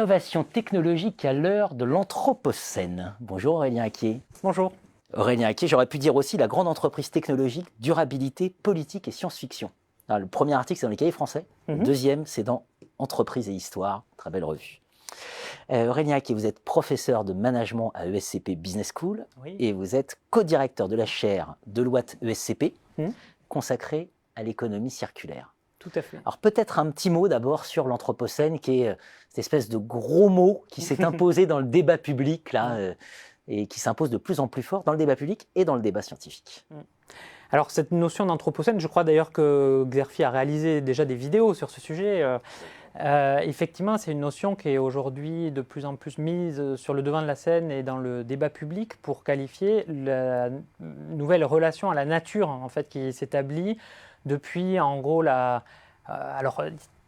l'innovation technologique à l'heure de l'anthropocène. Bonjour Aurélien Acquier. Bonjour. Aurélien Acquier, j'aurais pu dire aussi la grande entreprise technologique, durabilité, politique et science-fiction. Alors, le premier article, c'est dans les cahiers français. Le deuxième, c'est dans Entreprise et Histoire, très belle revue. Aurélien Acquier, vous êtes professeur de management à ESCP Business School et vous êtes co-directeur de la chaire Deloitte ESCP consacrée à l'économie circulaire. Tout à fait. Alors peut-être un petit mot d'abord sur l'anthropocène, qui est cette espèce de gros mot qui s'est imposé dans le débat public là, et qui s'impose de plus en plus fort dans le débat public et dans le débat scientifique. Alors cette notion d'anthropocène, je crois d'ailleurs que Xerfi a réalisé déjà des vidéos sur ce sujet. Effectivement, c'est une notion qui est aujourd'hui de plus en plus mise sur le devant de la scène et dans le débat public pour qualifier la nouvelle relation à la nature en fait, qui s'établit depuis en gros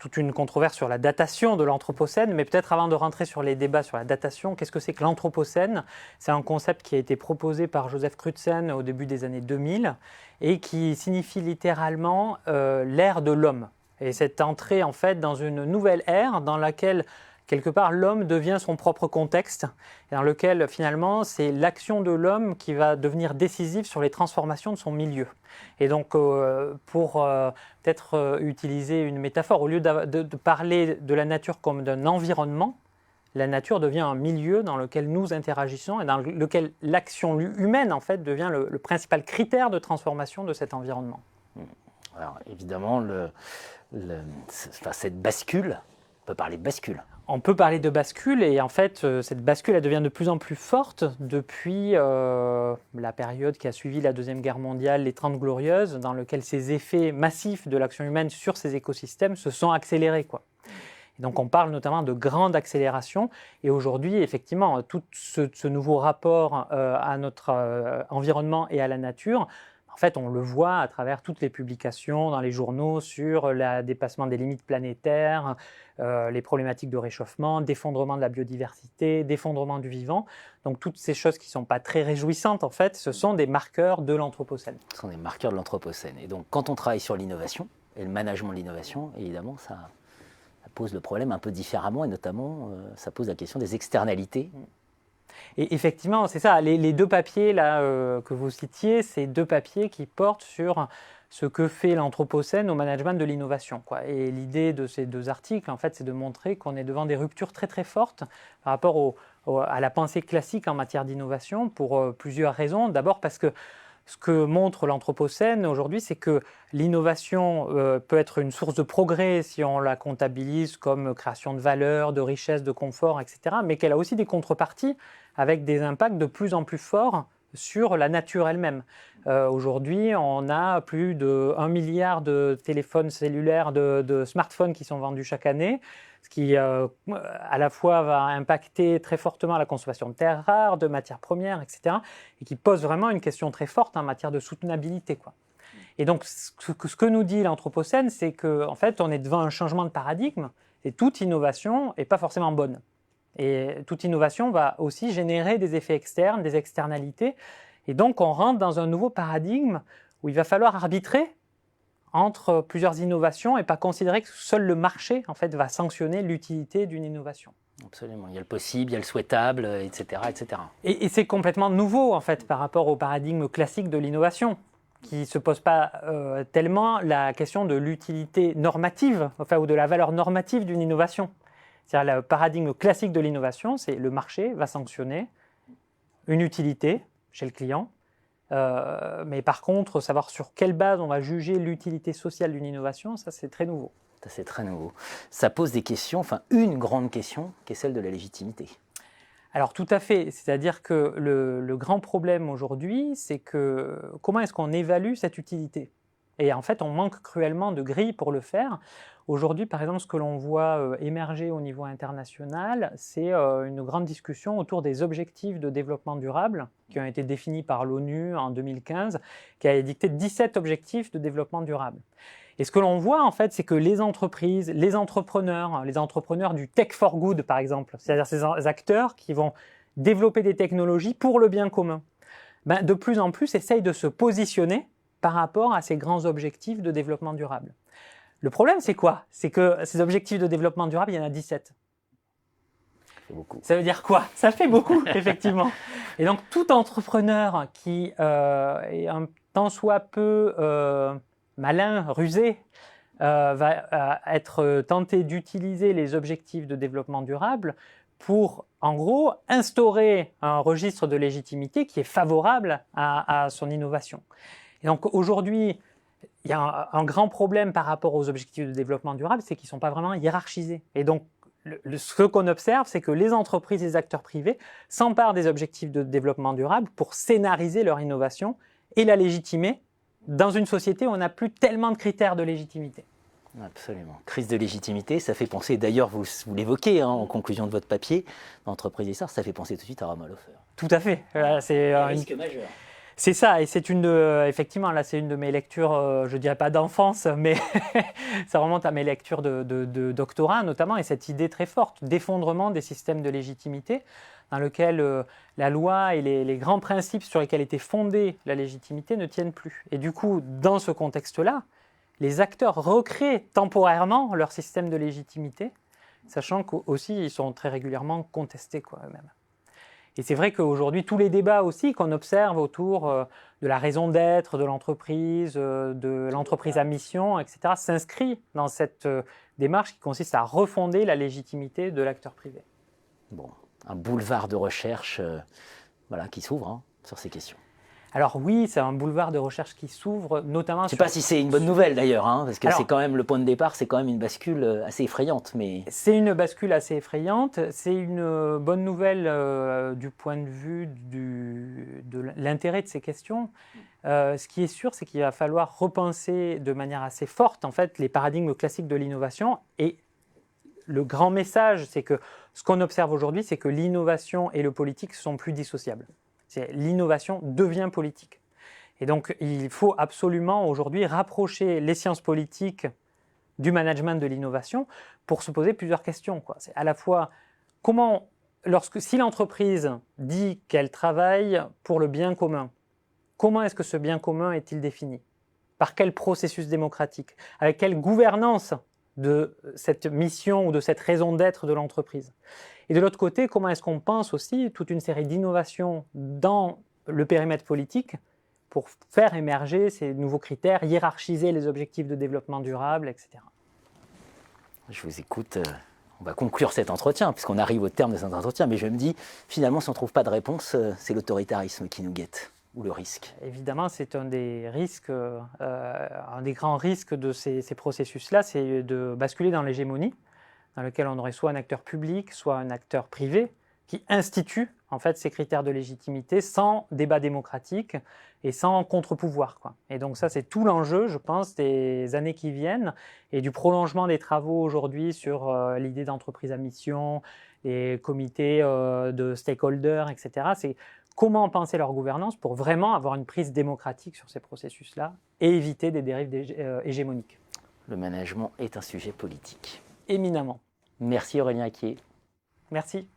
toute une controverse sur la datation de l'anthropocène, mais peut-être avant de rentrer sur les débats sur la datation, qu'est-ce que c'est que l'anthropocène? C'est un concept qui a été proposé par Joseph Crutzen au début des années 2000 et qui signifie littéralement l'ère de l'homme. Et cette entrée en fait dans une nouvelle ère dans laquelle quelque part l'homme devient son propre contexte, dans lequel finalement c'est l'action de l'homme qui va devenir décisive sur les transformations de son milieu. Et donc pour peut-être utiliser une métaphore, au lieu de parler de la nature comme d'un environnement, la nature devient un milieu dans lequel nous interagissons et dans lequel l'action humaine en fait devient le principal critère de transformation de cet environnement. Alors évidemment, cette bascule, on peut parler de bascule. On peut parler de bascule et en fait, cette bascule elle devient de plus en plus forte depuis la période qui a suivi la Deuxième Guerre mondiale, les 30 Glorieuses, dans lequel ces effets massifs de l'action humaine sur ces écosystèmes se sont accélérés, quoi. Et donc on parle notamment de grande accélération et aujourd'hui, effectivement, tout ce nouveau rapport à notre environnement et à la nature, en fait, on le voit à travers toutes les publications dans les journaux sur le dépassement des limites planétaires, les problématiques de réchauffement, d'effondrement de la biodiversité, d'effondrement du vivant. Donc toutes ces choses qui ne sont pas très réjouissantes, en fait, ce sont des marqueurs de l'anthropocène. Ce sont des marqueurs de l'anthropocène. Et donc quand on travaille sur l'innovation et le management de l'innovation, évidemment, ça pose le problème un peu différemment et notamment, ça pose la question des externalités. Et effectivement, c'est ça, les deux papiers là, que vous citiez, c'est deux papiers qui portent sur ce que fait l'anthropocène au management de l'innovation, quoi. Et l'idée de ces deux articles, en fait, c'est de montrer qu'on est devant des ruptures très très fortes par rapport à la pensée classique en matière d'innovation pour plusieurs raisons. D'abord parce que ce que montre l'anthropocène aujourd'hui, c'est que l'innovation peut être une source de progrès si on la comptabilise comme création de valeur, de richesse, de confort, etc. Mais qu'elle a aussi des contreparties avec des impacts de plus en plus forts sur la nature elle-même. Aujourd'hui, on a plus de 1 milliard de téléphones cellulaires, de smartphones qui sont vendus chaque année, ce qui à la fois va impacter très fortement la consommation de terres rares, de matières premières, etc. et qui pose vraiment une question très forte en matière de soutenabilité, quoi. Et donc, ce que nous dit l'anthropocène, c'est qu'en fait, on est devant un changement de paradigme et toute innovation n'est pas forcément bonne. Et toute innovation va aussi générer des effets externes, des externalités. Et donc, on rentre dans un nouveau paradigme où il va falloir arbitrer entre plusieurs innovations et pas considérer que seul le marché en fait, va sanctionner l'utilité d'une innovation. Absolument, il y a le possible, il y a le souhaitable, etc. etc. Et c'est complètement nouveau en fait, par rapport au paradigme classique de l'innovation, qui ne se pose pas tellement la question de l'utilité normative, enfin, ou de la valeur normative d'une innovation. C'est-à-dire le paradigme classique de l'innovation, c'est le marché va sanctionner une utilité chez le client, mais par contre, savoir sur quelle base on va juger l'utilité sociale d'une innovation, ça c'est très nouveau. Ça c'est très nouveau. Ça pose des questions, enfin une grande question, qui est celle de la légitimité. Alors tout à fait, c'est-à-dire que le grand problème aujourd'hui, c'est que comment est-ce qu'on évalue cette utilité ? Et en fait, on manque cruellement de grilles pour le faire. Aujourd'hui, par exemple, ce que l'on voit émerger au niveau international, c'est une grande discussion autour des objectifs de développement durable qui ont été définis par l'ONU en 2015, qui a édicté 17 objectifs de développement durable. Et ce que l'on voit, en fait, c'est que les entreprises, les entrepreneurs du tech for good, par exemple, c'est-à-dire ces acteurs qui vont développer des technologies pour le bien commun, de plus en plus essayent de se positionner par rapport à ces grands objectifs de développement durable. Le problème, c'est quoi? C'est que ces objectifs de développement durable, il y en a 17. fait beaucoup. Ça veut dire quoi? Ça fait beaucoup, effectivement. Et donc, tout entrepreneur qui est un tant soit peu malin, rusé, va être tenté d'utiliser les objectifs de développement durable pour, en gros, instaurer un registre de légitimité qui est favorable à son innovation. Et donc, aujourd'hui, il y a un grand problème par rapport aux objectifs de développement durable, c'est qu'ils ne sont pas vraiment hiérarchisés. Et donc, ce qu'on observe, c'est que les entreprises et les acteurs privés s'emparent des objectifs de développement durable pour scénariser leur innovation et la légitimer dans une société où on n'a plus tellement de critères de légitimité. Absolument. Crise de légitimité, ça fait penser, d'ailleurs vous l'évoquez en conclusion de votre papier, l'entreprise Essar, ça fait penser tout de suite à Romain Hofer. Tout à fait. C'est un risque majeur. C'est ça, et c'est effectivement, là, c'est une de mes lectures, je dirais pas d'enfance, mais ça remonte à mes lectures de doctorat notamment, et cette idée très forte d'effondrement des systèmes de légitimité, dans lequel la loi et les grands principes sur lesquels était fondée la légitimité ne tiennent plus. Et du coup, dans ce contexte-là, les acteurs recréent temporairement leur système de légitimité, sachant qu'aussi, ils sont très régulièrement contestés eux-mêmes. Et c'est vrai qu'aujourd'hui, tous les débats aussi qu'on observe autour de la raison d'être de l'entreprise à mission, etc., s'inscrit dans cette démarche qui consiste à refonder la légitimité de l'acteur privé. Bon, un boulevard de recherche qui s'ouvre sur ces questions. Alors oui, c'est un boulevard de recherche qui s'ouvre, notamment. Je ne sais pas si c'est une bonne nouvelle d'ailleurs, parce que c'est quand même le point de départ, c'est quand même une bascule assez effrayante. Mais c'est une bascule assez effrayante. C'est une bonne nouvelle du point de vue de l'intérêt de ces questions. Ce qui est sûr, c'est qu'il va falloir repenser de manière assez forte en fait les paradigmes classiques de l'innovation. Et le grand message, c'est que ce qu'on observe aujourd'hui, c'est que l'innovation et le politique sont plus dissociables. L'innovation devient politique. Et donc, il faut absolument aujourd'hui rapprocher les sciences politiques du management de l'innovation pour se poser plusieurs questions. C'est à la fois, si l'entreprise dit qu'elle travaille pour le bien commun, comment est-ce que ce bien commun est-il défini? Par quel processus démocratique? Avec quelle gouvernance de cette mission ou de cette raison d'être de l'entreprise? Et de l'autre côté, comment est-ce qu'on pense aussi toute une série d'innovations dans le périmètre politique pour faire émerger ces nouveaux critères, hiérarchiser les objectifs de développement durable, etc. Je vous écoute. On va conclure cet entretien, puisqu'on arrive au terme de cet entretien, mais je me dis, finalement, si on ne trouve pas de réponse, c'est l'autoritarisme qui nous guette, ou le risque. Évidemment, c'est un des risques, un des grands risques de ces processus-là, c'est de basculer dans l'hégémonie, dans lequel on aurait soit un acteur public, soit un acteur privé, qui institue en fait ces critères de légitimité sans débat démocratique et sans contre-pouvoir. Et donc ça, c'est tout l'enjeu, je pense, des années qui viennent et du prolongement des travaux aujourd'hui sur l'idée d'entreprise à mission, les comités de stakeholders, etc. C'est comment penser leur gouvernance pour vraiment avoir une prise démocratique sur ces processus-là et éviter des dérives hégémoniques. Le management est un sujet politique. Éminemment. Merci Aurélien Acquier. Merci.